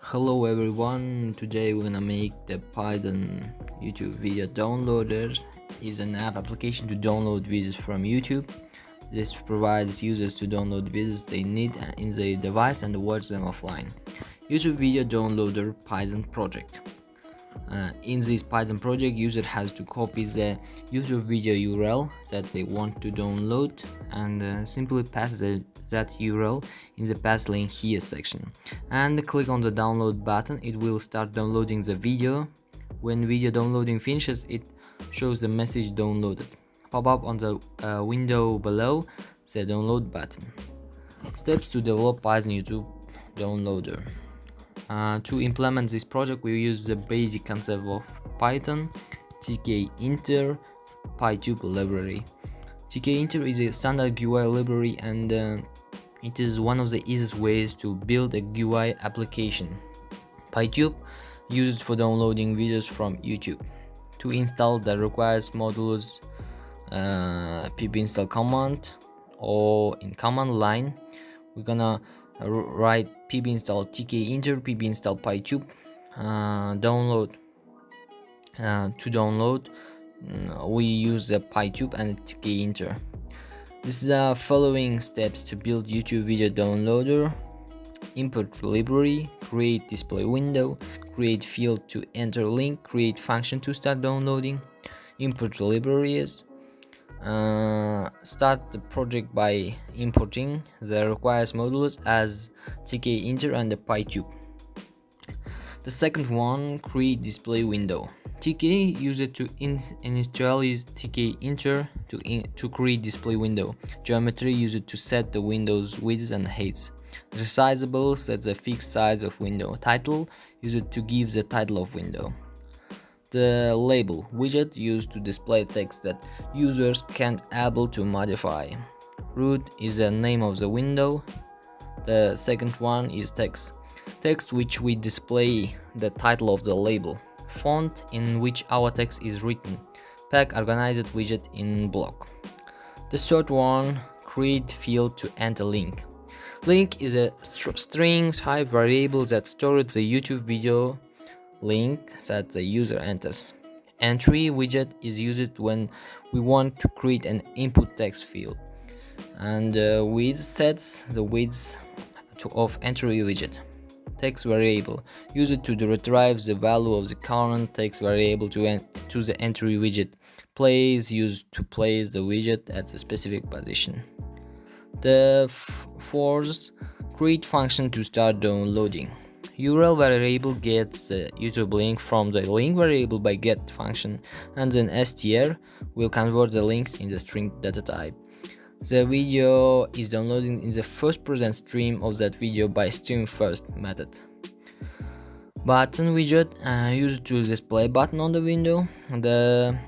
Hello everyone, today we're gonna make the Python YouTube video downloader. Is an app application to download videos from YouTube. This provides users to download videos they need in their device and watch them offline. YouTube video downloader Python project. In this Python project, user has to copy the YouTube video URL that they want to download and simply pass that URL in the pass link here section and click on the download button. It will start downloading the video. When video downloading finishes, it shows the message downloaded pop up on the window below the download button. Steps to develop Python YouTube downloader. To implement this project, we use the basic concept of Python, tkinter, PyTube library. tkinter is a standard GUI library and it is one of the easiest ways to build a GUI application. PyTube used for downloading videos from YouTube. To install the required modules, pip install command, or in command line, we're gonna write pip install tkinter, pip install pytube. To download, we use the pytube and tkinter. This is the following steps to build YouTube video downloader: import library, create display window, create field to enter link, create function to start downloading, import libraries. Start the project by importing the required modules as tkinter and the pytube. The second one, create display window. tk use it to initialize tkinter to create display window. Geometry use it to set the window's width and height. Resizable sets the fixed size of window. Title use it to give the title of window. The label widget used to display text that users can't able to modify. Root is the name of the window. The second one is text which we display the title of the label. Font in which our text is written. Pack organized widget in block. The third one, create field to enter link. Link is a string type variable that stores the YouTube video link that the user enters. Entry widget is used when we want to create an input text field, and width sets the width of entry widget. Text variable used to retrieve the value of the current text variable to the entry widget. Place used to place the widget at a specific position. The fourth, create function to start downloading. URL variable gets the YouTube link from the link variable by get function, and then str will convert the links in the string data type. The video is downloading in the first present stream of that video by stream first method. Button widget used to display button on the window. The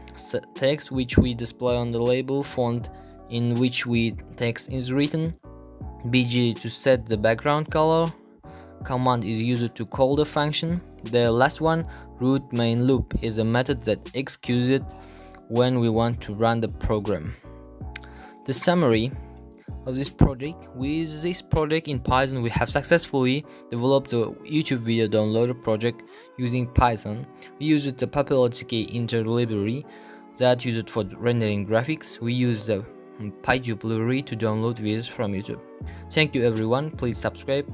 text which we display on the label, font in which text is written, bg to set the background color. Command is used to call the function. The last one, root main loop, is a method that executes it when we want to run the program. The summary of this project: with this project in Python, we have successfully developed the YouTube video downloader project using Python. We used the popular tkinter library that used for rendering graphics. We use the PyTube library to download videos from YouTube. Thank you everyone, please subscribe.